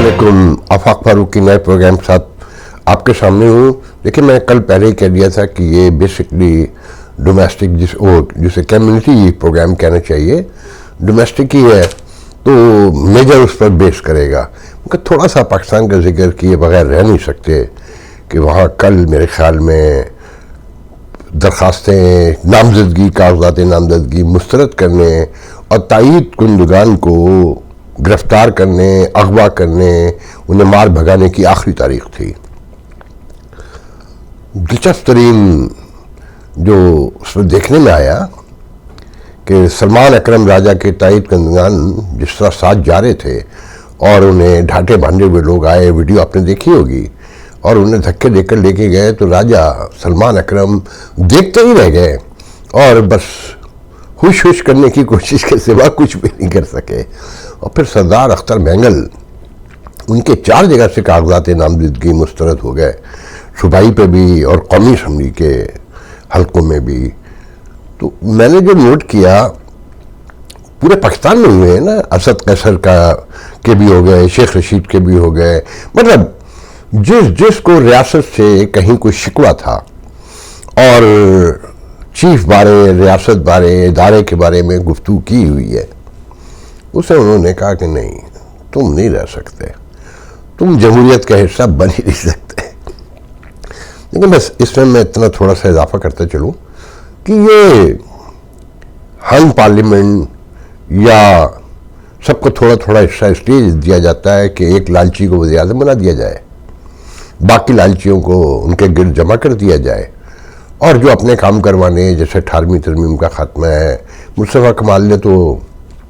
अस्सलामुअलैकुम। आफाक फारूक की नए प्रोग्राम के साथ आपके सामने हूँ। देखिए, मैं कल पहले ही कह दिया था कि ये बेसिकली डोमेस्टिक जिसे कम्युनिटी प्रोग्राम कहना चाहिए, डोमेस्टिक ही है, तो मेजर उस पर बेस करेगा। मगर थोड़ा सा पाकिस्तान का जिक्र किए बगैर रह नहीं सकते कि वहाँ कल मेरे ख्याल में दरख्वास्तें नामजदगी, कागजात नामजदगी मुस्तरद करने और तायीद कुंदगान को गिरफ्तार करने, अगवा करने, उन्हें मार भगाने की आखिरी तारीख थी। दिलचस्प तरीन जो उसमें देखने में आया कि सलमान अकरम राजा के तायीद कुंदगान जिस तरह साथ जा रहे थे और उन्हें ढाटे बांधे हुए लोग आए, वीडियो आपने देखी होगी, और उन्हें धक्के देकर लेके गए, तो राजा सलमान अकरम देखते ही रह गए और बस हुश हुश करने की कोशिश के सिवा कुछ भी नहीं कर सके। और फिर सरदार अख्तर बैंगल, उनके 4 जगह से कागजात नामजदगी मुस्तरद हो गए, सूबाई पे भी और कौमी असम्बली के हलकों में भी। तो मैंने जो नोट किया, पूरे पाकिस्तान में हुए हैं ना, असद कैसर के भी हो गए, शेख रशीद के भी हो गए, मतलब जिसको रियासत से कहीं कोई शिकवा था और चीफ बारे, रियासत बारे, इदारे के बारे में गुफ्तगू की हुई है, उसे उन्होंने कहा कि नहीं, तुम नहीं रह सकते, तुम जमहूरियत का हिस्सा बन ही नहीं सकते। लेकिन बस इसमें मैं इतना थोड़ा सा इजाफा करता चलूँ कि ये हंग पार्लियामेंट या सबको थोड़ा थोड़ा हिस्सा इसलिए दिया जाता है कि एक लालची को वज़ीर आज़म बना दिया जाए, बाकी लालचियों को उनके गिर्द जमा कर दिया जाए, और जो अपने काम करवाने, जैसे 18वीं तरमीम का खात्मा है, मुस्तफ़ा कमाल ने तो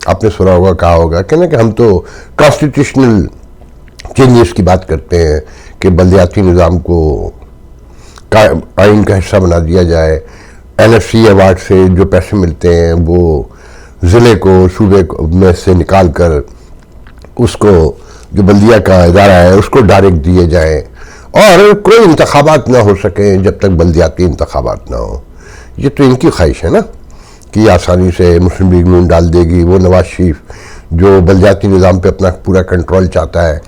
आपने सुना होगा, कहा होगा कि हम तो कॉन्स्टिट्यूशनल चेंजेस की बात करते हैं कि बल्दियाती निज़ाम को आइन का हिस्सा बना दिया जाए, NFC अवार्ड से जो पैसे मिलते हैं वो ज़िले को, सूबे में से निकाल कर उसको जो बल्दिया का इदारा है उसको डायरेक्ट दिए जाए, और कोई इंतखाबात ना हो सके जब तक बल्दियाती इंतखाबात ना हो। ये तो इनकी ख्वाहिश है ना कि आसानी से मुस्लिम लीग नून डाल देगी, वो नवाज शरीफ जो बल्दियाती निज़ाम पे अपना पूरा कंट्रोल चाहता है,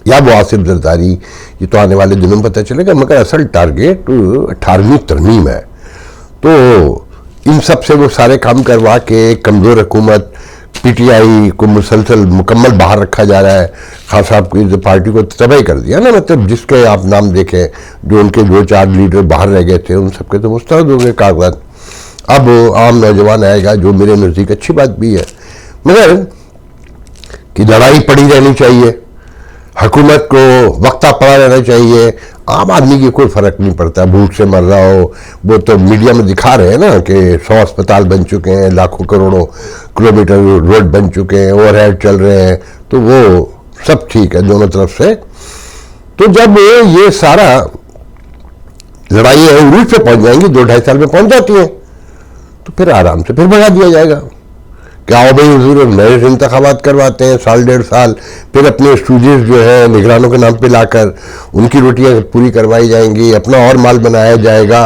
या वो आसिफ जरदारी, ये तो आने वाले दिनों में पता चलेगा। मगर असल टारगेट 18वीं तरमीम है, तो इन सब से वो सारे काम करवा के कमज़ोर हुकूमत PTI को मुसलसल मुकम्मल बाहर रखा जा रहा है। खान साहब की पार्टी को तबाही कर दिया ना, मतलब जिसके आप नाम देखें, जो उनके 2-4 लीडर बाहर रह गए थे, उन सबके तो मुस्तरद हो गए कागजात। अब आम नौजवान आएगा, जो मेरे नज़दीक अच्छी बात भी है, मगर कि लड़ाई पड़ी रहनी चाहिए, हुकूमत को वक्ता पड़ा रहना चाहिए, आम आदमी की कोई फ़र्क नहीं पड़ता, भूख से मर रहा हो। वो तो मीडिया में दिखा रहे हैं ना कि 100 अस्पताल बन चुके हैं, लाखों करोड़ों किलोमीटर रोड बन चुके हैं, ओवरहेड चल रहे हैं, तो वो सब ठीक है दोनों तरफ से। तो जब ये सारा लड़ाई है उरूज पे पहुंच जाएंगी, 2-2.5 साल में पहुंच जाती है, तो फिर आराम से फिर भगा दिया जाएगा। क्या हो भाई हुजूर, नए इंतखाबात करवाते हैं 1.5 साल, फिर अपने स्टूडेंट्स जो है निगरानों के नाम पे लाकर उनकी रोटियां पूरी करवाई जाएंगी, अपना और माल बनाया जाएगा,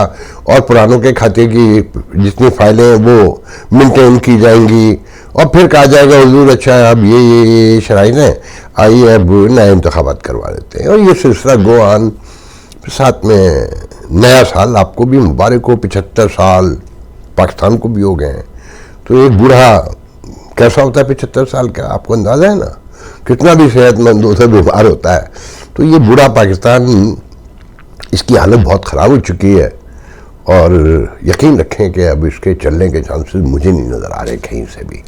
और पुरानों के खाते की जितनी फाइलें हैं वो मेंटेन की जाएंगी, और फिर कहा जाएगा हुजूर अच्छा अब ये शराइन है, आइए अब नए इंतखाबात करवा देते हैं, और ये सिलसिला गो ऑन। साथ में नया साल आपको भी मुबारक हो, 75 साल पाकिस्तान को भी हो गए हैं। तो एक बूढ़ा कैसा होता है 75 साल का, आपको अंदाज़ा है ना, कितना भी सेहतमंद हो तो बीमार होता है। तो ये बूढ़ा पाकिस्तान, इसकी हालत बहुत ख़राब हो चुकी है, और यकीन रखें कि अब इसके चलने के चांसेस मुझे नहीं नज़र आ रहे कहीं से भी।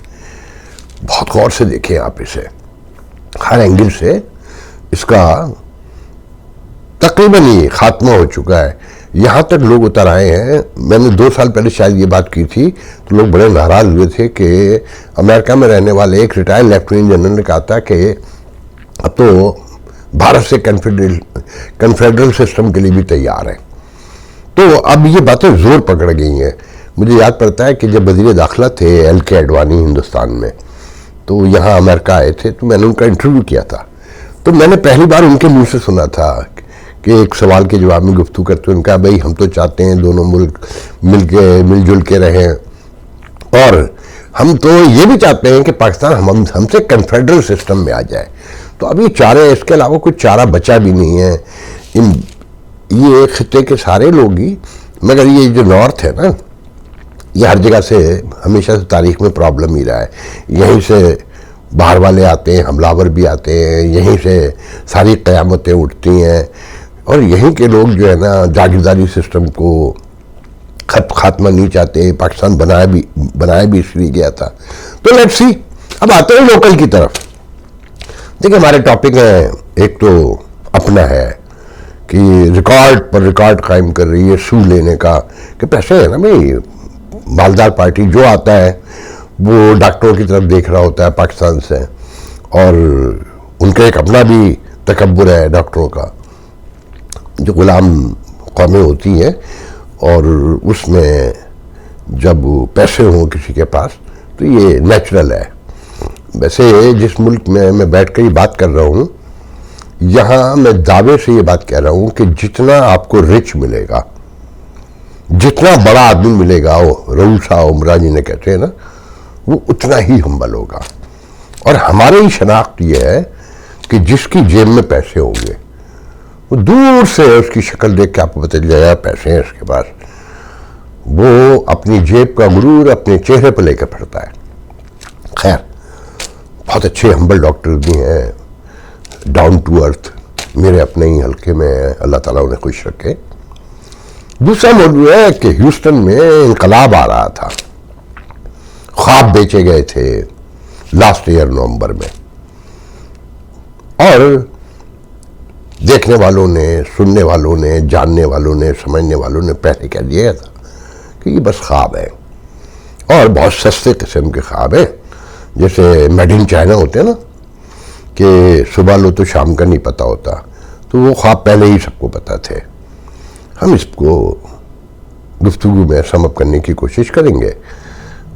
बहुत गौर से देखें आप इसे, हर एंगल से इसका तकरीबन ही खात्मा हो चुका है। यहाँ तक लोग उतर आए हैं, मैंने 2 साल पहले शायद ये बात की थी, तो लोग बड़े नाराज़ हुए थे कि अमेरिका में रहने वाले एक रिटायर्ड लेफ्टिनेंट जनरल ने कहा था कि अब तो भारत से कन्फेडरल सिस्टम के लिए भी तैयार है। तो अब ये बातें ज़ोर पकड़ गई हैं। मुझे याद पड़ता है कि जब वज़ीर दाखिला थे LK अडवाणी हिंदुस्तान में, तो यहाँ अमेरिका आए थे, तो मैंने उनका इंटरव्यू किया था। तो मैंने पहली बार उनके मुँह से सुना था कि एक सवाल के जवाब में गुफ्तगू करते हुए उनका, भाई हम तो चाहते हैं दोनों मुल्क मिलजुल के रहें, और हम तो ये भी चाहते हैं कि पाकिस्तान हमसे कन्फेडरल सिस्टम में आ जाए। तो अभी चारे, इसके अलावा कुछ चारा बचा भी नहीं है। ये खिते के सारे लोग ही, मगर ये जो नॉर्थ है ना, ये हर जगह से हमेशा से तारीख में प्रॉब्लम ही रहा है। यहीं से बाहर वाले आते हैं, हमलावर भी आते हैं, यहीं से सारी क़यामतें उठती हैं, और यहीं के लोग जो है ना जागीरदारी सिस्टम को खात्मा नहीं चाहते। पाकिस्तान बनाया भी इसलिए गया था। तो लेट्स सी, अब आते हैं लोकल की तरफ। देखिए, हमारे टॉपिक है, एक तो अपना है कि रिकॉर्ड पर रिकॉर्ड कायम कर रही है सू लेने का, कि पैसे है ना भाई, मालदार पार्टी जो आता है वो डॉक्टरों की तरफ देख रहा होता है पाकिस्तान से, और उनका एक अपना भी तकब्बुर है डॉक्टरों का, जो गुलाम कौमें होती हैं, और उसमें जब पैसे हों किसी के पास तो ये नेचुरल है। वैसे जिस मुल्क में मैं बैठ कर ये बात कर रहा हूँ, यहाँ मैं दावे से ये बात कह रहा हूँ कि जितना आपको रिच मिलेगा, जितना बड़ा आदमी मिलेगा, वो रऊसा उमरा जिन्हें कहते हैं ना, वो उतना ही हम्बल होगा। और हमारी ही शनाख्त ये है कि जिसकी जेब में पैसे होंगे, वो दूर से उसकी शक्ल देख के आपको पता चल जाएगा पैसे हैं उसके पास, वो अपनी जेब का गुरूर अपने चेहरे पर लेकर फिरता है। खैर, बहुत अच्छे हम्बल डॉक्टर भी हैं, डाउन टू अर्थ, मेरे अपने ही हल्के में, अल्लाह ताला उन्हें खुश रखे। दूसरा मौजूद है कि ह्यूस्टन में इनकलाब आ रहा था, ख्वाब बेचे गए थे लास्ट ईयर नवंबर में, और देखने वालों ने, सुनने वालों ने, जानने वालों ने, समझने वालों ने पहले कह दिया था कि ये बस ख्वाब है, और बहुत सस्ते किस्म के ख्वाब है, जैसे मेड इन चाइना होते हैं ना, कि सुबह लो तो शाम का नहीं पता होता, तो वो ख्वाब पहले ही सबको पता थे। हम इसको गुफ्तगू में समअप करने की कोशिश करेंगे।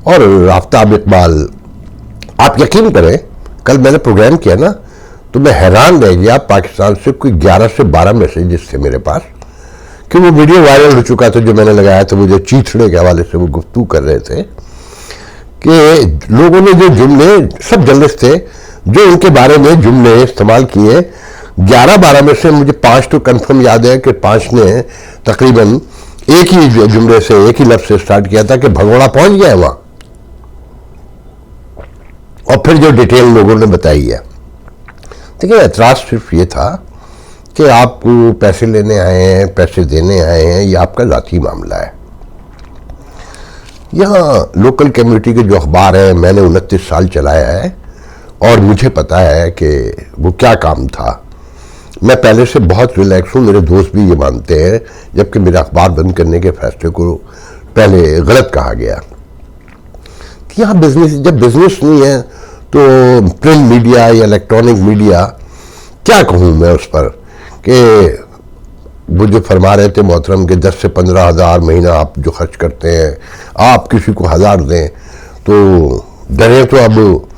और आफ्ताब इकबाल, आप यकीन करें, कल मैंने प्रोग्राम किया ना, तो मैं हैरान रह गया, पाकिस्तान से कोई 11 से 12 मैसेजेस थे मेरे पास, कि वो वीडियो वायरल हो चुका था जो मैंने लगाया था, वो जो चीथड़े के हवाले से वो गुफ्तगू कर रहे थे, कि लोगों ने जो जुमले, सब जर्नलिस्ट थे जो उनके बारे में जुमले इस्तेमाल किए, 11-12 में से मुझे 5 तो कंफर्म याद है कि 5 ने तकरीबन एक ही जुमले से, एक ही लफ्ज से स्टार्ट किया था कि भगोड़ा पहुंच गया है वहां, और फिर जो डिटेल लोगों ने बताई है। देखिए, एतराज सिर्फ ये था कि आप पैसे लेने आए हैं, पैसे देने आए हैं, ये आपका ज़ाती मामला है। यहाँ लोकल कम्युनिटी के जो अखबार हैं, मैंने 29 साल चलाया है, और मुझे पता है कि वो क्या काम था। मैं पहले से बहुत रिलैक्स हूँ, मेरे दोस्त भी ये मानते हैं, जबकि मेरा अखबार बंद करने के फैसले को पहले गलत कहा गया। कि यहाँ बिजनेस, जब बिजनेस नहीं है तो प्रिंट मीडिया या इलेक्ट्रॉनिक मीडिया, क्या कहूँ मैं उस पर, कि वो जो फरमा रहे थे मोहतरम के 10 से 15 हज़ार महीना आप जो खर्च करते हैं, आप किसी को 1000 दें तो डरे। तो अब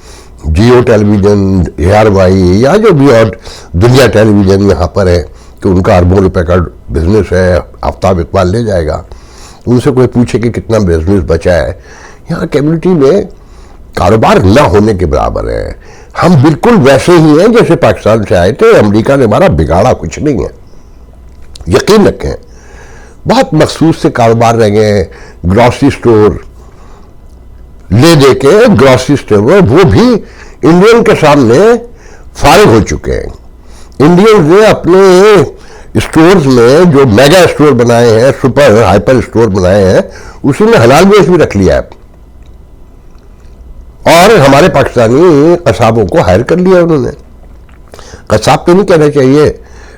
जियो टेलीविज़न, ARY या जो भी और दुनिया टेलीविज़न यहाँ पर है कि उनका अरबों रुपए का बिजनेस है, आफ्ताब इकबाल ले जाएगा। उनसे कोई पूछे कि कितना बिजनेस बचा है, यहाँ कम्युनिटी में कारोबार ना होने के बराबर है। हम बिल्कुल वैसे ही हैं जैसे पाकिस्तान से आए थे, अमेरिका ने हमारा बिगाड़ा कुछ नहीं है, यकीन रखें। बहुत मखसूस से कारोबार रह गए, ग्रॉसरी स्टोर ले दे के, ग्रॉसरी स्टोर वो भी इंडियन के सामने फारिग हो चुके हैं। इंडियन ने अपने स्टोर्स में जो मेगा स्टोर बनाए हैं, सुपर हाइपर स्टोर बनाए हैं, उसी में हलाल गोश्त भी रख लिया है, और हमारे पाकिस्तानी कसाबों को हायर कर लिया उन्होंने। कसाब तो नहीं कहना चाहिए,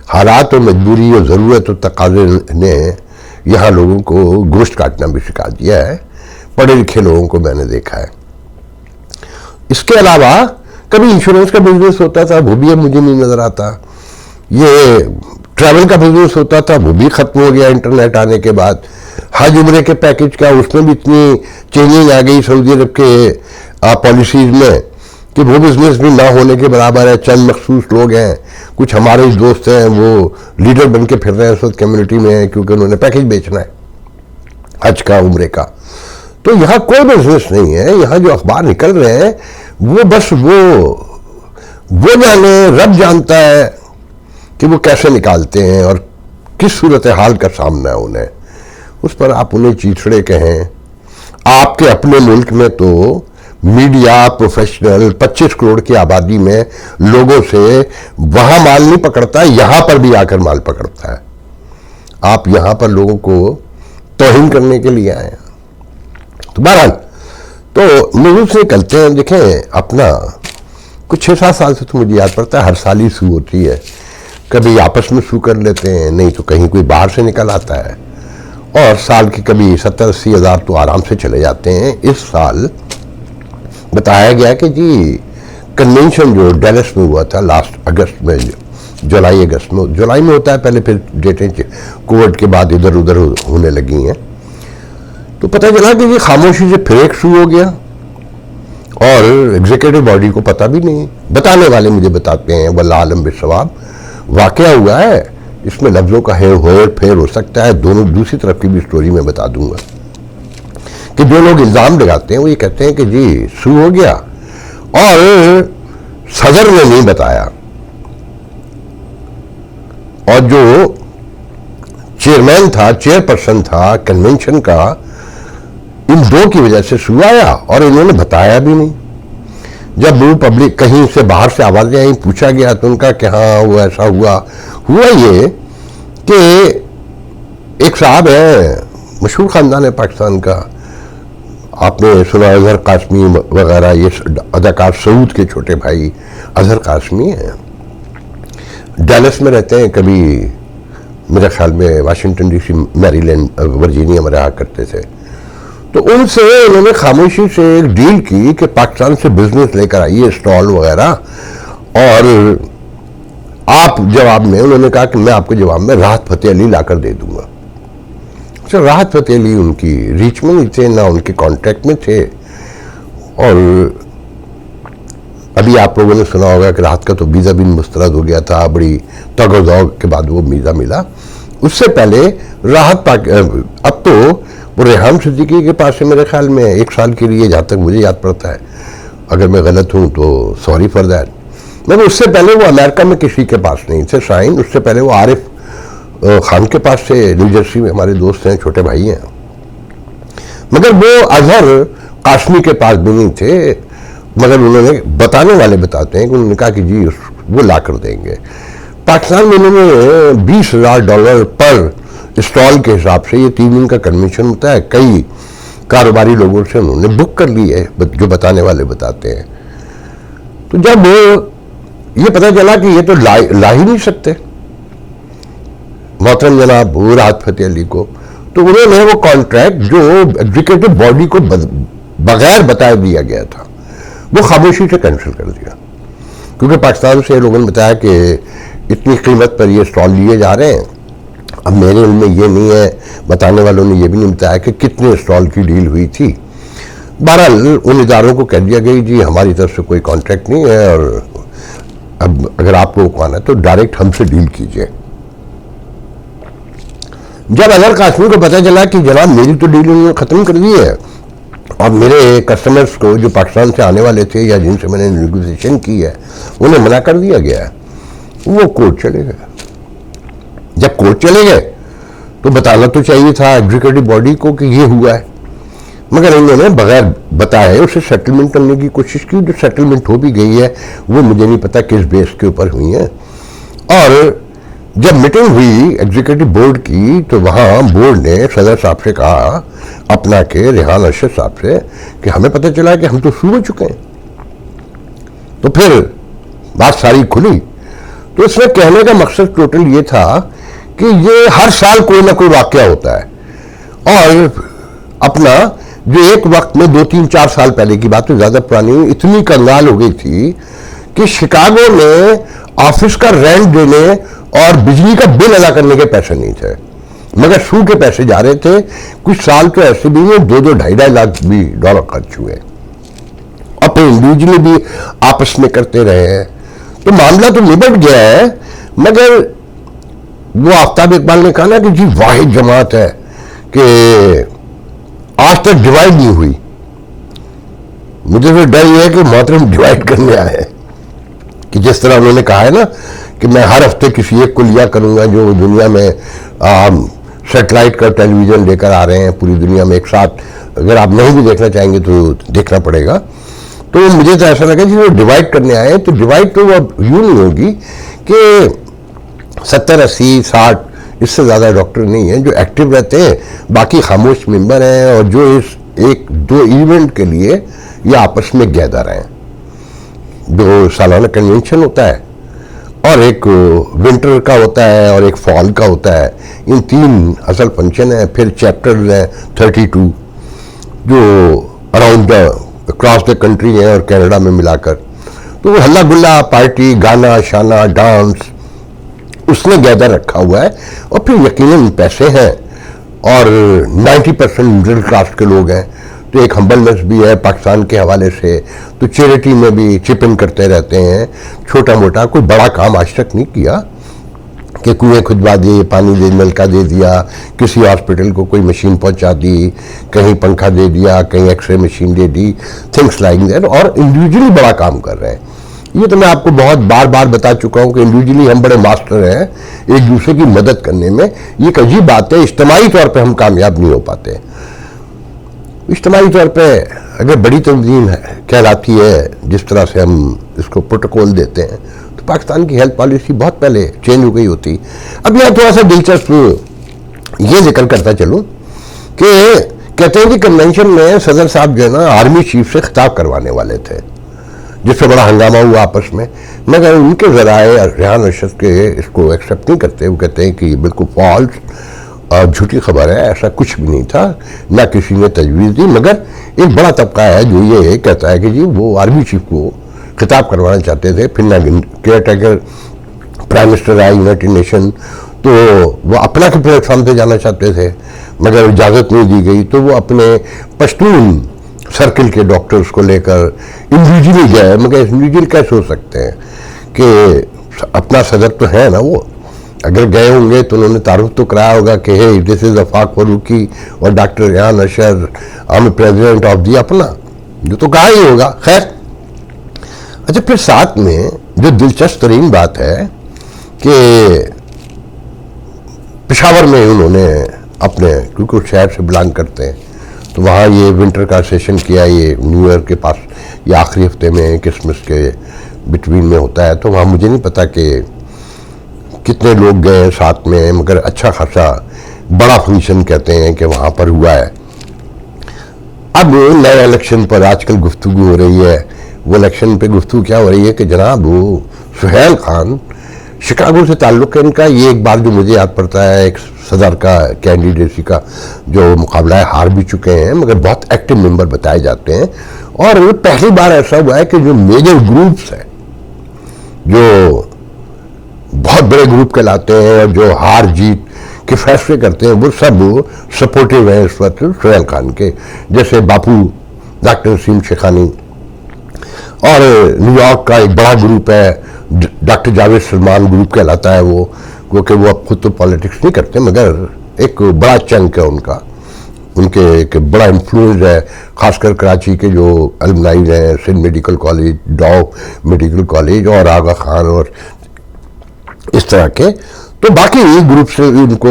हालात और मजबूरी और ज़रूरत और तकाज़े ने यहाँ लोगों को गोश्त काटना भी सिखा दिया है, पढ़े लिखे लोगों को मैंने देखा है। इसके अलावा कभी इंश्योरेंस का बिजनेस होता था, वो भी अब मुझे नहीं नज़र आता। ये ट्रैवल का बिजनेस होता था, वो भी ख़त्म हो गया इंटरनेट आने के बाद। हज उम्रे के पैकेज का, उसमें भी इतनी चेंजिंग आ गई सऊदी अरब के पॉलिसीज़ में कि वो बिजनेस भी ना होने के बराबर है। चंद मखसूस लोग हैं, कुछ हमारे ही दोस्त हैं, वो लीडर बन के फिर रहे हैं उस वक्त कम्युनिटी में, क्योंकि उन्होंने पैकेज बेचना है हज का, उम्रे का। तो यहाँ कोई बिजनेस नहीं है। यहाँ जो अखबार निकल रहे हैं वो बस वो जाने, रब जानता है कि वो कैसे निकालते हैं और किस सूरत हाल का सामना है उन्हें। उस पर आप उन्हें चीथड़े कहें। आपके अपने मुल्क में तो मीडिया प्रोफेशनल 25 करोड़ की आबादी में लोगों से वहां माल नहीं पकड़ता, यहां पर भी आकर माल पकड़ता है। आप यहां पर लोगों को तौहीन करने के लिए आए हैं। तो बहरहाल तो न्यूज़ से निकलते हैं। देखें, अपना कुछ 6-7 साल से तो मुझे याद पड़ता है हर साल ही सू होती है। कभी आपस में सू कर लेते हैं, नहीं तो कहीं कोई बाहर से निकल आता है, और साल के कभी 70-80 हज़ार तो आराम से चले जाते हैं। इस साल बताया गया कि जी कन्वेंशन जो डैलस में हुआ था लास्ट अगस्त में, जुलाई अगस्त में, जुलाई में होता है पहले, फिर डेटें कोविड के बाद इधर उधर होने लगी हैं। तो पता चला कि ये खामोशी से फिर एक शू हो गया और एग्जीक्यूटिव बॉडी को पता भी नहीं। बताने वाले मुझे बताते हैं वल्लाह आलम बिस्सवाब, वाकया हुआ है, इसमें लफ्ज़ों का हेर फेर हो सकता है। दोनों दूसरी तरफ की भी स्टोरी मैं बता दूंगा कि जो लोग इल्ज़ाम लगाते हैं वो ये कहते हैं कि जी शू हो गया और सदर ने नहीं बताया, और जो चेयरमैन था, चेयरपर्सन था कन्वेंशन का, इन दो की वजह से शू आया और इन्होंने बताया भी नहीं। जब वो पब्लिक कहीं से बाहर से आवाजें आई, पूछा गया तो उनका कि हाँ वो ऐसा हुआ ये कि एक साहब है, मशहूर खानदान है पाकिस्तान का, आपने सुना अजहर कासमी वगैरह, ये अदाकार सऊद के छोटे भाई अजहर कासमी हैं, डैलस में रहते हैं। कभी मेरे ख्याल में वाशिंगटन डीसी, मैरीलैंड, वर्जीनिया में रहा करते थे। तो उनसे उन्होंने खामोशी से एक डील की कि पाकिस्तान से बिजनेस लेकर आइए, स्टॉल वगैरह, और आप जवाब में, उन्होंने कहा कि मैं आपको जवाब में राहत फतेह अली लाकर दे दूंगा। तो राहत फतेह अली उनकी रीच में नहीं थे, ना उनके कॉन्ट्रैक्ट में थे। और अभी आप लोगों ने सुना होगा कि राहत का तो वीज़ा भी मुस्तरद हो गया था, बड़ी तगोदौग के बाद वो वीज़ा मिला। उससे पहले राहत अब तो वो रेहान सिद्दीकी के पास है मेरे ख्याल में 1 साल के लिए, जहाँ तक मुझे याद पड़ता है। अगर मैं गलत हूँ तो सॉरी फॉर दैट। मगर उससे पहले वो अमेरिका में किसी के पास नहीं थे शाहीन, उससे पहले वो आरिफ खान के पास से, न्यू जर्सी में हमारे दोस्त हैं, छोटे भाई हैं। मगर वो अजहर कासमी के पास भी नहीं थे, मगर उन्होंने, बताने वाले बताते हैं कि उन्होंने कहा कि जी वो ला कर देंगे। पाकिस्तान में उन्होंने $20,000 पर स्टॉल के हिसाब से, ये 3 दिन का कन्वेंशन होता है, कई कारोबारी लोगों से उन्होंने बुक कर ली है, जो बताने वाले बताते हैं। तो जब ये पता चला कि ये तो ला ही नहीं सकते मोहतरम जनाब वो राहत फतेह अली को, तो उन्होंने वो कॉन्ट्रैक्ट जो एग्जीक्यूटिव बॉडी को बगैर बताए दिया गया था, वो खामोशी से कैंसिल कर दिया। क्योंकि पाकिस्तान से लोगों ने बताया कि इतनी कीमत पर ये स्टॉल लिए जा रहे हैं। अब मेरे इल्म में ये नहीं है, बताने वालों ने ये भी नहीं बताया कि कितने स्टॉल की डील हुई थी। बहरहाल उन इदारों को कह दिया गया जी हमारी तरफ से कोई कॉन्ट्रैक्ट नहीं है, और अब अगर आप लोगों को आना है तो डायरेक्ट हमसे डील कीजिए। जब अजहर कासमी को पता चला कि जनाब मेरी तो डील उन्होंने ख़त्म कर दी है और मेरे कस्टमर्स को जो पाकिस्तान से आने वाले थे या जिनसे मैंने नेगोशिएशन की है उन्हें मना कर दिया गया है, वो कोर्ट चले गए। जब कोर्ट चले गए तो बताना तो चाहिए था एग्जीक्यूटिव बॉडी को कि ये हुआ है, मगर इन्होंने बगैर बताए उसे सेटलमेंट करने की कोशिश की। जो सेटलमेंट हो भी गई है वो मुझे नहीं पता किस बेस के ऊपर हुई है। और जब मीटिंग हुई एग्जीक्यूटिव बोर्ड की तो वहाँ बोर्ड ने सदर साहब से कहा, अपना के रेहान अरशद साहब से, कि हमें पता चला कि हम तो शुरू हो चुके हैं। तो फिर बात सारी खुली। तो इसमें कहने का मकसद टोटल ये था कि ये हर साल कोई ना कोई वाकया होता है, और अपना जो एक वक्त में 2-3-4 साल पहले की बात, तो ज़्यादा पुरानी, इतनी कंगाल हो गई थी कि शिकागो में ऑफिस का रेंट देने और बिजली का बिल अदा करने के पैसे नहीं थे, मगर शू के पैसे जा रहे थे। कुछ साल तो ऐसे भी हैं 2-2, $2.5 लाख भी डॉलर खर्च हुए, और फिर इंडिविजुअली भी आपस में करते रहे हैं। तो मामला तो निबट गया है, मगर वो आफ्ताब इकबाल ने कहा ना कि जी वाहिद जमात है कि आज तक डिवाइड नहीं हुई। मुझे तो डर यह है कि मोहतरम डिवाइड करने आए हैं कि जिस तरह उन्होंने कहा है ना कि मैं हर हफ्ते किसी एक को लिया करूंगा जो दुनिया में सैटेलाइट का टेलीविज़न लेकर आ रहे हैं पूरी दुनिया में एक साथ, अगर आप नहीं भी देखना चाहेंगे तो देखना पड़ेगा। तो मुझे तो ऐसा लगा कि वो डिवाइड करने आए, तो डिवाइड तो अब यूँ नहीं होगी कि 70, 80, 60 इससे ज़्यादा डॉक्टर नहीं हैं जो एक्टिव रहते हैं, बाकी खामोश मेंबर हैं और जो इस एक दो इवेंट के लिए ये आपस में गैदर हैं। जो सालाना कन्वेंशन होता है और एक विंटर का होता है और एक फॉल का होता है, इन 3 असल फंक्शन है। फिर चैप्टर्स हैं 32 जो अराउंड अक्रॉस द कंट्री है और कनाडा में मिलाकर, तो वो हल्ला गुल्ला पार्टी गाना शाना डांस उसने गैदर रखा हुआ है। और फिर यकीनन पैसे हैं और 90% मिडिल क्लास के लोग हैं, तो एक हम्बलनेस भी है पाकिस्तान के हवाले से, तो चैरिटी में भी चिप इन करते रहते हैं। छोटा मोटा कोई बड़ा काम आज तक नहीं किया कि कुएं खुदवा दिए, पानी दे नलका दे दिया, किसी हॉस्पिटल को कोई मशीन पहुंचा दी, कहीं पंखा दे दिया, कहीं एक्सरे मशीन दे दी, थिंग्स लाइक दैट। और इंडिविजुअली बड़ा काम कर रहे हैं। ये तो मैं आपको बहुत बार बार बता चुका हूँ कि इंडिविजुअली हम बड़े मास्टर हैं एक दूसरे की मदद करने में। ये एक अजीब बात है, इज्तिमाई तौर पे हम कामयाब नहीं हो पाते। इज्तिमाई तौर पे अगर बड़ी तंजीम कहलाती है जिस तरह से हम इसको प्रोटोकॉल देते हैं, तो पाकिस्तान की हेल्थ पॉलिसी बहुत पहले चेंज हो गई होती। अब यहाँ थोड़ा सा दिलचस्प ये जिक्र करता चलूँ कि कहते हैं कि कन्वेंशन में सदर साहब जो है ना आर्मी चीफ से खिताब करवाने वाले थे, जिससे बड़ा हंगामा हुआ आपस में, मगर उनके ज़राए रेहान अरशद के इसको एक्सेप्ट नहीं करते। वो कहते हैं कि बिल्कुल फॉल्स और झूठी खबर है, ऐसा कुछ भी नहीं था, ना किसी ने तजवीज़ दी। मगर एक बड़ा तबका है जो ये कहता है कि जी वो आर्मी चीफ को खिताब करवाना चाहते थे। फिर ना केयर टेकर प्राइम मिनिस्टर आए यूनाइटेड नेशन, तो वो अपना के प्लेटफॉर्म पे जाना चाहते थे, मगर इजाज़त नहीं दी गई। तो वो अपने पश्तून सर्किल के डॉक्टर्स को लेकर इंडिविजुअली गए। मगर इंडिविजुअल कैसे हो सकते हैं कि अपना सदर तो है ना वो, अगर गए होंगे तो उन्होंने तारुफ तो कराया होगा कि हे दिस इज़ अफाक फरूकी और doctor Rehan Arshad, I am president of the अपना, जो तो कहा ही होगा। खैर अच्छा, फिर साथ में जो दिलचस्प तरीन बात है कि पेशावर में उन्होंने अपने, क्योंकि उस शहर से बिलोंग करते हैं, तो वहाँ ये विंटर का सेशन किया, ये न्यू ईयर के पास, ये आखिरी हफ्ते में क्रिसमस के बिटवीन में होता है। तो वहाँ मुझे नहीं पता कि कितने लोग गए साथ में, मगर अच्छा खासा बड़ा फंक्शन कहते हैं कि वहाँ पर हुआ है। अब नए इलेक्शन पर आजकल गुफ्तगू हो रही है। वो इलेक्शन पे गुफ्तगू क्या हो रही है कि जनाब वो सुहेल खान शिकागो से ताल्लुक़ है इनका। ये एक बार जो मुझे याद पड़ता है, एक सदर का कैंडिडेसी का जो मुकाबला है हार भी चुके हैं, मगर बहुत एक्टिव मेंबर बताए जाते हैं। और पहली बार ऐसा हुआ है कि जो मेजर ग्रुप्स हैं, जो बहुत बड़े ग्रुप कहलाते हैं और जो हार जीत के फैसले करते हैं, वो सब सपोर्टिव हैं इस वक्त सुहेल खान के। जैसे बापू डॉक्टर नसीम शेखानी, और न्यूयॉर्क का एक बड़ा ग्रुप है डॉक्टर जावेद सलमान ग्रुप कहलाता है वो, क्योंकि वो अब खुद तो पॉलिटिक्स नहीं करते, मगर एक बड़ा चंक है उनका, उनके एक बड़ा इन्फ्लुएंस है, खासकर कराची के जो अलमनाई हैं, सिंध मेडिकल कॉलेज, डॉ मेडिकल कॉलेज और आगा खान और इस तरह के। तो बाकी ग्रुप से उनको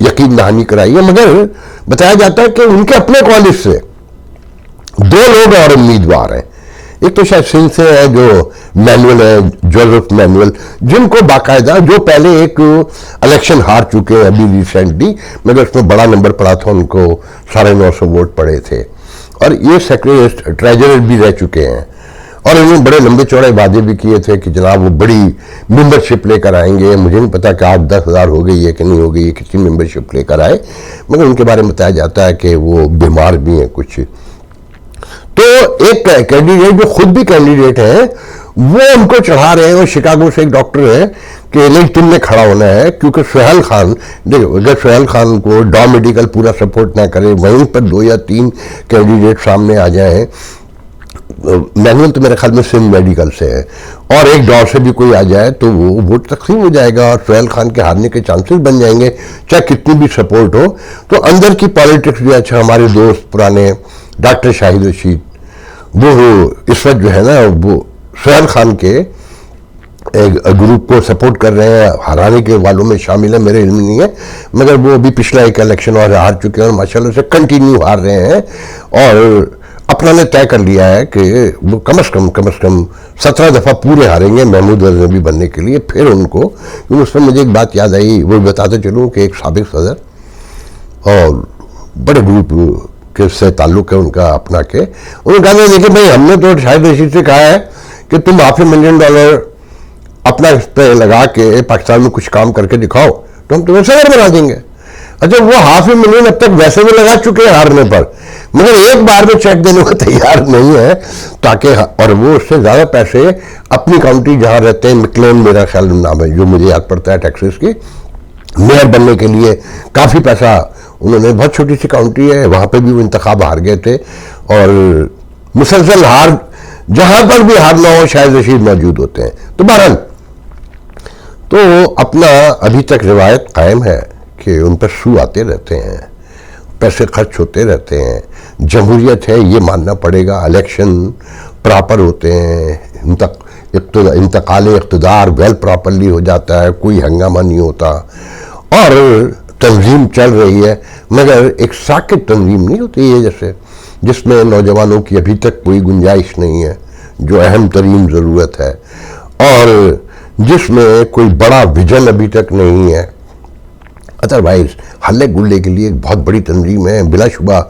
यकीन दहानी कराई है, मगर बताया जाता है कि उनके अपने कॉलेज से 2 लोग और उम्मीदवार हैं। एक तो शायद सिंध से है जो मैनुअल है, जोसेफ मैनुअल, जिनको बाकायदा, जो पहले एक इलेक्शन हार चुके हैं अभी रिसेंटली, मगर उसमें बड़ा नंबर पड़ा था, उनको 950 वोट पड़े थे, और ये सेक्रेटरी ट्रेजरर भी रह चुके हैं। और उन्होंने बड़े लंबे चौड़े वादे भी किए थे कि जनाब वो बड़ी मेंबरशिप लेकर आएंगे। मुझे नहीं पता कि 8-10 हज़ार हो गई है कि नहीं हो गई है, कितनी मेंबरशिप लेकर आए, मगर उनके बारे में बताया जाता है कि वो बीमार भी हैं कुछ। तो एक कैंडिडेट जो खुद भी कैंडिडेट है वो उनको चढ़ा रहे हैं, और शिकागो से एक डॉक्टर है कि नहीं तुमने खड़ा होना है, क्योंकि सुहेल खान, देखो अगर सुहेल खान को डॉ मेडिकल पूरा सपोर्ट ना करे, वहीं पर 2 या 3 कैंडिडेट सामने आ जाएं, मैनुअल तो मेरे ख्याल में सिंध मेडिकल से है, और एक डॉ से भी कोई आ जाए, तो वो वोट तकसीम हो जाएगा और सुहेल खान के हारने के चांसेस बन जाएंगे, चाहे कितनी भी सपोर्ट हो। तो अंदर की पॉलिटिक्स भी अच्छा, हमारे दोस्त पुराने डॉक्टर शाहिद रशीद, वो इस वक्त जो है ना, वो सुहेल खान के एक ग्रुप को सपोर्ट कर रहे हैं, हराने के वालों में शामिल है, मेरे इल्म नहीं है, मगर वो अभी पिछला एक इलेक्शन और हार चुके हैं और माशाल्लाह से कंटिन्यू हार रहे हैं। और अपना ने तय कर लिया है कि वो कम से कम 17 दफ़ा पूरे हारेंगे महमूद गज़नवी बनने के लिए। फिर उनको, उसमें मुझे एक बात याद आई, वो बताते चलूँ कि एक साबिक सदर और बड़े ग्रुप के से ताल्लुक़ है उनका अपना के, उन्होंने कहा देखिए भाई, हमने तो शाहिद रशीद से कहा है कि तुम $500,000 अपना इस पे लगा के पाकिस्तान में कुछ काम करके दिखाओ तो हम तुम्हें सदर बना देंगे। अच्छा, वो $500,000 अब तक वैसे भी लगा चुके हैं हारने पर, मगर एक बार में चेक देने को तैयार नहीं है, ताकि और वो उससे ज़्यादा पैसे अपनी काउंटी जहाँ रहते हैं, मिकलेन मेरा ख्याल नाम है जो मुझे याद पड़ता है टेक्सास की, मेयर बनने के लिए काफ़ी पैसा उन्होंने, बहुत छोटी सी काउंटी है, वहाँ पे भी वो इंतखाब हार गए थे। और मुसलसल हार, जहाँ पर भी हार ना हो शाहिद रशीद मौजूद होते हैं। तो बहरहाल, तो अपना अभी तक रिवायत कायम है कि उन पर सू आते रहते हैं, पैसे खर्च होते रहते हैं। जमहूरियत है ये मानना पड़ेगा, इलेक्शन प्रॉपर होते हैं, इंतकाल इक़्तिदार वेल प्रॉपरली हो जाता है, कोई हंगामा नहीं होता और तंजीम चल रही है, मगर एक साकित तंजीम नहीं होती है जैसे, जिसमें नौजवानों की अभी तक कोई गुंजाइश नहीं है, जो अहम तरीन ज़रूरत है, और जिसमें कोई बड़ा विजन अभी तक नहीं है। अदरवाइज हल्ले गुल्ले के लिए एक बहुत बड़ी तंजीम है, बिलाशुबा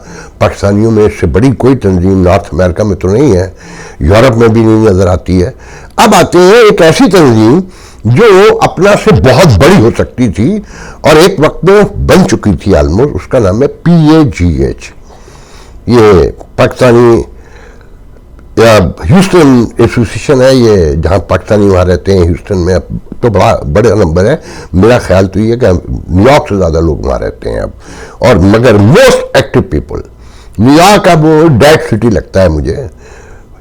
पाकिस्तानियों में इससे बड़ी कोई तंजीम नॉर्थ अमेरिका में तो नहीं है, यूरोप में भी नहीं नज़र आती है। अब आते हैं एक ऐसी तंजीम जो अपना से बहुत बड़ी हो सकती थी और एक वक्त में बन चुकी थी ऑलमोस्ट, उसका नाम है PAGH। ये पाकिस्तानी ह्यूस्टन एसोसिएशन है, ये जहाँ पाकिस्तानी वहाँ रहते हैं ह्यूस्टन में, अब तो बड़ा नंबर है, मेरा ख्याल तो ये कि न्यूयॉर्क से ज़्यादा लोग वहाँ रहते हैं अब, और मगर मोस्ट एक्टिव पीपल न्यूयॉर्क अब वो डेड सिटी लगता है मुझे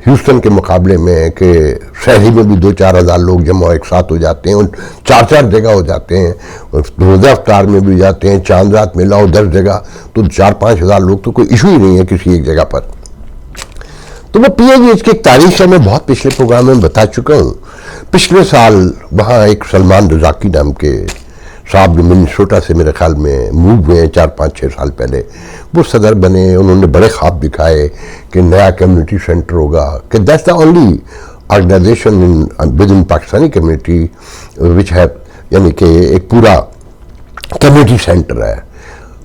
ह्यूस्टन के मुकाबले में, कि शहरी में भी 2-4 हज़ार लोग जमा एक साथ हो जाते हैं, 4-4 जगह हो जाते हैं, रोज़ा अफ्तार में भी जाते हैं, चांद रात में लाओ 10 जगह, तो 4-5 हज़ार लोग तो कोई इशू ही नहीं है किसी एक जगह पर। तो वो PAGH की एक तारीख है, मैं बहुत पिछले प्रोग्राम में बता चुका हूँ। पिछले साल वहाँ एक सलमान रज़ाकी नाम के साहब जो मिनेसोटा से मेरे ख्याल में मूव हुए हैं 4-5-6 साल पहले, वो सदर बने। उन्होंने बड़े ख्वाब दिखाए कि नया कम्युनिटी सेंटर होगा, कि that's the only organisation within Pakistani community which है, यानी कि एक पूरा कम्युनिटी सेंटर है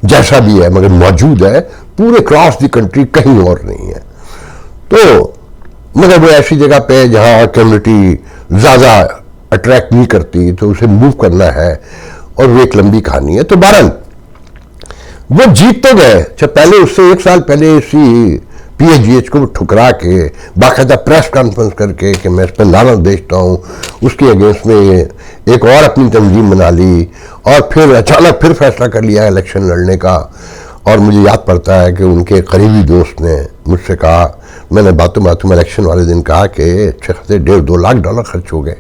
जैसा भी है, मगर मौजूद है पूरे क्रॉस द कंट्री, कहीं और नहीं है। तो मगर वो ऐसी जगह पे जहाँ कम्युनिटी ज़्यादा अट्रैक्ट नहीं करती, तो उसे मूव करना है, और वो एक लंबी कहानी है। तो बहरहाल वो जीत तो गए। अच्छा, पहले उससे 1 साल पहले इसी PAGH को ठुकरा के बाकायदा प्रेस कॉन्फ्रेंस करके कि मैं इस पर लानत भेजता हूँ, उसके अगेंस्ट में एक और अपनी तंजीम बना ली, और फिर अचानक फिर फैसला कर लिया इलेक्शन लड़ने का। और मुझे याद पड़ता है कि उनके करीबी दोस्त ने मुझसे कहा, मैंने बातों बातों में इलेक्शन वाले दिन कहा कि अच्छे खासे $1.5-2 लाख खर्च हो गए,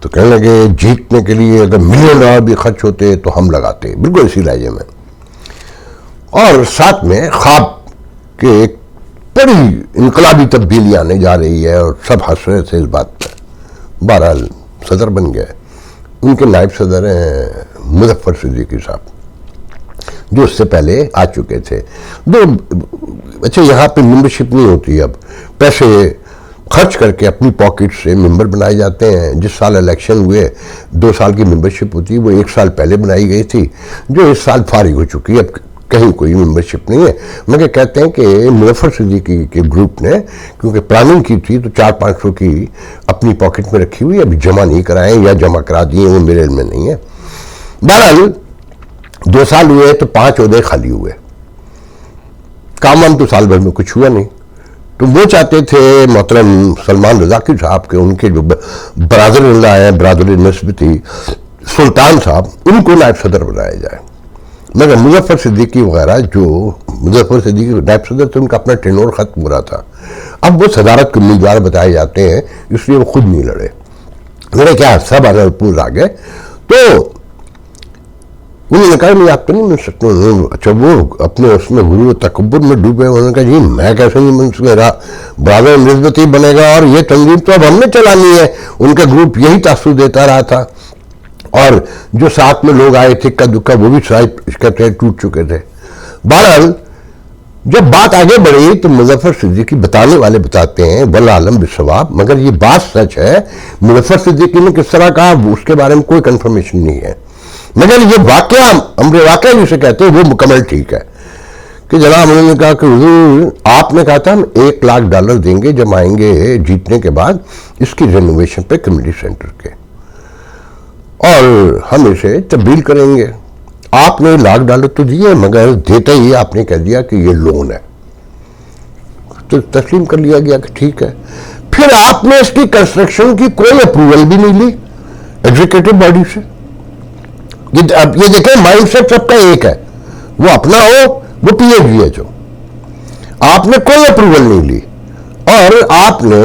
तो कहने लगे जीतने के लिए अगर $1 मिलियन भी खर्च होते तो हम लगाते, बिल्कुल इसी लहजे में। और साथ में ख्वाब के एक बड़ी इनकलाबी तब्दीली आने जा रही है, और सब हंस रहे थे इस बात पर। बहरहाल सदर बन गए। उनके नायब सदर हैं मुजफ्फर सिद्दीकी साहब, जो उससे पहले आ चुके थे। अच्छा, यहाँ पे मेंबरशिप नहीं होती, अब पैसे खर्च करके अपनी पॉकेट से मेंबर बनाए जाते हैं। जिस साल इलेक्शन हुए 2 साल की मेंबरशिप होती है, वो 1 साल पहले बनाई गई थी, जो इस साल फारिग हो चुकी है, अब कहीं कोई मेंबरशिप नहीं है। मगर कहते हैं कि मुजफ्फर सिद्दीकी के ग्रुप ने क्योंकि प्लानिंग की थी, तो 400-500 की अपनी पॉकेट में रखी हुई, अभी जमा नहीं कराए या जमा करा दिए, वो मेरे में नहीं है। बहरहाल 2 साल हुए तो 5 ओहदे खाली हुए, काम तो साल भर में कुछ हुआ नहीं। तो वो चाहते थे मोहतरम सलमान रज़ाकी साहब के, उनके जो बरादर हैं, बरादर नस्बती सुल्तान साहब, उनको नायब सदर बनाया जाए। मगर मुजफ्फर सिद्दीकी वगैरह, जो मुजफ्फर सिद्दीकी नायब सदर थे, उनका अपना टेनोर खत्म हो रहा था। अब वो सदारत के उम्मीदवार बताए जाते हैं, इसलिए वो खुद नहीं लड़े। क्या सब अनलपुर आ गए। तो उन्होंने कहा नहीं आप तो नहीं मिल सकते। अच्छा वो अपने उसमें गुरु तकब्बुर में डूबे, उन्होंने कहा जी मैं कैसे नहीं मिल सकता, ब्रादर निस्बत ही बनेगा और ये तंजीम तो अब हमने चलानी है। उनका ग्रुप यही तासुर देता रहा था और जो साथ में लोग आए थे इक्का दुक्का वो भी शायद इसका टूट चुके थे। बहरहाल जब बात आगे बढ़ी तो मुजफ्फर सिद्दीकी बताने वाले बताते हैं वल आलम बिस्सवाब, मगर ये बात सच है। मुजफ्फर सिद्दीकी ने किस तरह कहा उसके बारे में कोई कंफर्मेशन नहीं है, मगर ये वाकया अमर वाकया जिसे कहते हैं वो मुकम्मल ठीक है कि जनाब उन्होंने कहा कि हुजूर आपने कहा था हम $1 लाख देंगे जब आएंगे जीतने के बाद इसकी रेनोवेशन पे कम्युनिटी सेंटर के, और हम इसे तब्दील करेंगे। आपने $1 लाख तो दिए मगर देते ही आपने कह दिया कि ये लोन है, तो तस्लीम कर लिया गया कि ठीक है। फिर आपने इसकी कंस्ट्रक्शन की कोई अप्रूवल भी नहीं ली एग्जीक्यूटिव बॉडी से। अब ये देखें माइंडसेट सबका एक है, वो अपना हो वो PHDH हो। आपने कोई अप्रूवल नहीं ली और आपने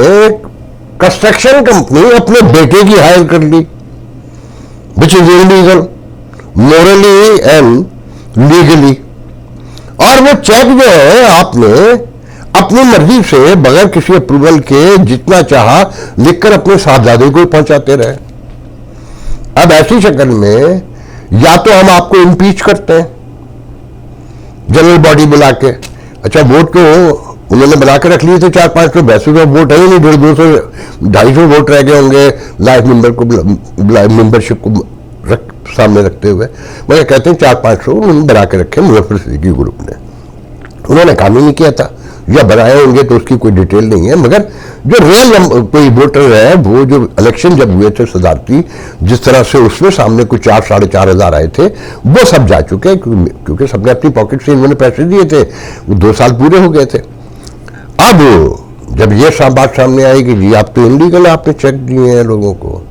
कंस्ट्रक्शन कंपनी अपने बेटे की हायर कर ली, which is illegal morally and legally. और वो चेक जो है आपने अपनी मर्जी से बगैर किसी अप्रूवल के जितना चाहा लिखकर अपने साहबजादे को पहुंचाते रहे। अब ऐसी शक्ल में या तो हम आपको इम्पीच करते हैं जनरल बॉडी बुला के, अच्छा वोट तो उन्होंने बना के रख लिए थे 400-500, वैसे तो वोट है ही नहीं, 150-200-250 वोट रह गए होंगे लाइव मेंबरशिप को सामने रखते हुए, मगर कहते हैं 400-500 उन्होंने बना के रखे मुजफ्फर सिद्दीकी ग्रुप ने। उन्होंने काम ही नहीं किया था या बनाए होंगे तो उसकी कोई डिटेल नहीं है, मगर जो रियल कोई वोटर है वो जो इलेक्शन जब हुए थे सदारती जिस तरह से उसमें सामने कुछ 4-4.5 हजार आए थे वो सब जा चुके हैं, क्योंकि सबने अपनी पॉकेट से इन्होंने पैसे दिए थे, वो 2 साल पूरे हो गए थे। अब जब ये बात सामने आई कि जी आप तो इनलीगल आपने चेक दिए हैं लोगों को,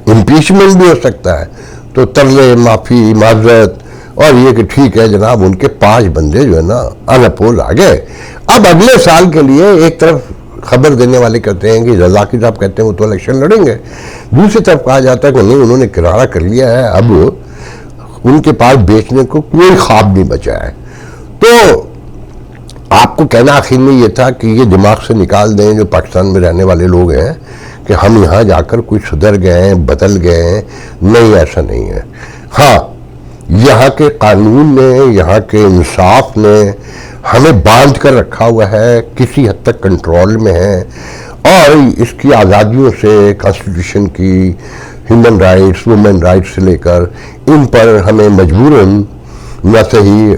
इम्पीचमेंट भी हो सकता है, तो तरले माफी माजरत और ये कि ठीक है जनाब उनके 5 बंदे जो है ना अनअपोज आ गए। अब अगले साल के लिए एक तरफ खबर देने वाले कहते हैं कि रज़ाकी साहब कहते हैं वो तो इलेक्शन लड़ेंगे, दूसरी तरफ कहा जाता है कि नहीं उन्होंने किराया कर लिया है, अब उनके पास बेचने को कोई ख्वाब नहीं बचा है। तो आपको कहना आखिर में ये था कि ये दिमाग से निकाल दें जो पाकिस्तान में रहने वाले लोग हैं कि हम यहाँ जाकर कुछ सुधर गए हैं बदल गए हैं, नहीं ऐसा नहीं है। हाँ यहाँ के कानून ने यहाँ के इंसाफ ने हमें बांध कर रखा हुआ है, किसी हद तक कंट्रोल में है और इसकी आज़ादियों से कॉन्स्टिट्यूशन की ह्यूमन राइट्स वुमेन राइट्स से लेकर इन पर हमें मजबूरन न सही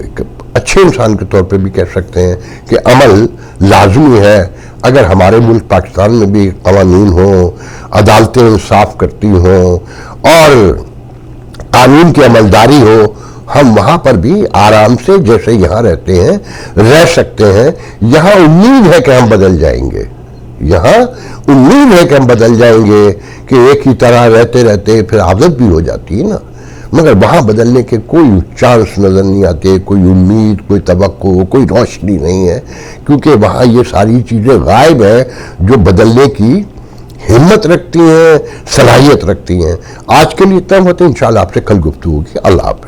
अच्छे इंसान के तौर पे भी कह सकते हैं कि अमल लाजमी है। अगर हमारे मुल्क पाकिस्तान में भी कानून हो, अदालतें इंसाफ करती हों और कानून की अमलदारी हो, हम वहाँ पर भी आराम से जैसे यहाँ रहते हैं रह सकते हैं। यहाँ उम्मीद है कि हम बदल जाएंगे, यहाँ उम्मीद है कि हम बदल जाएंगे कि एक ही तरह रहते रहते फिर आदत भी हो जाती है ना, मगर वहाँ बदलने के कोई चांस नज़र नहीं आते, कोई उम्मीद कोई तवक्को कोई रोशनी नहीं है, क्योंकि वहाँ ये सारी चीज़ें गायब हैं जो बदलने की हिम्मत रखती हैं, सलाहियत रखती हैं। आज के लिए इतना होता है, इंशाल्लाह आपसे कल गुफ्तगू होगी। अल्लाह हाफ़िज़।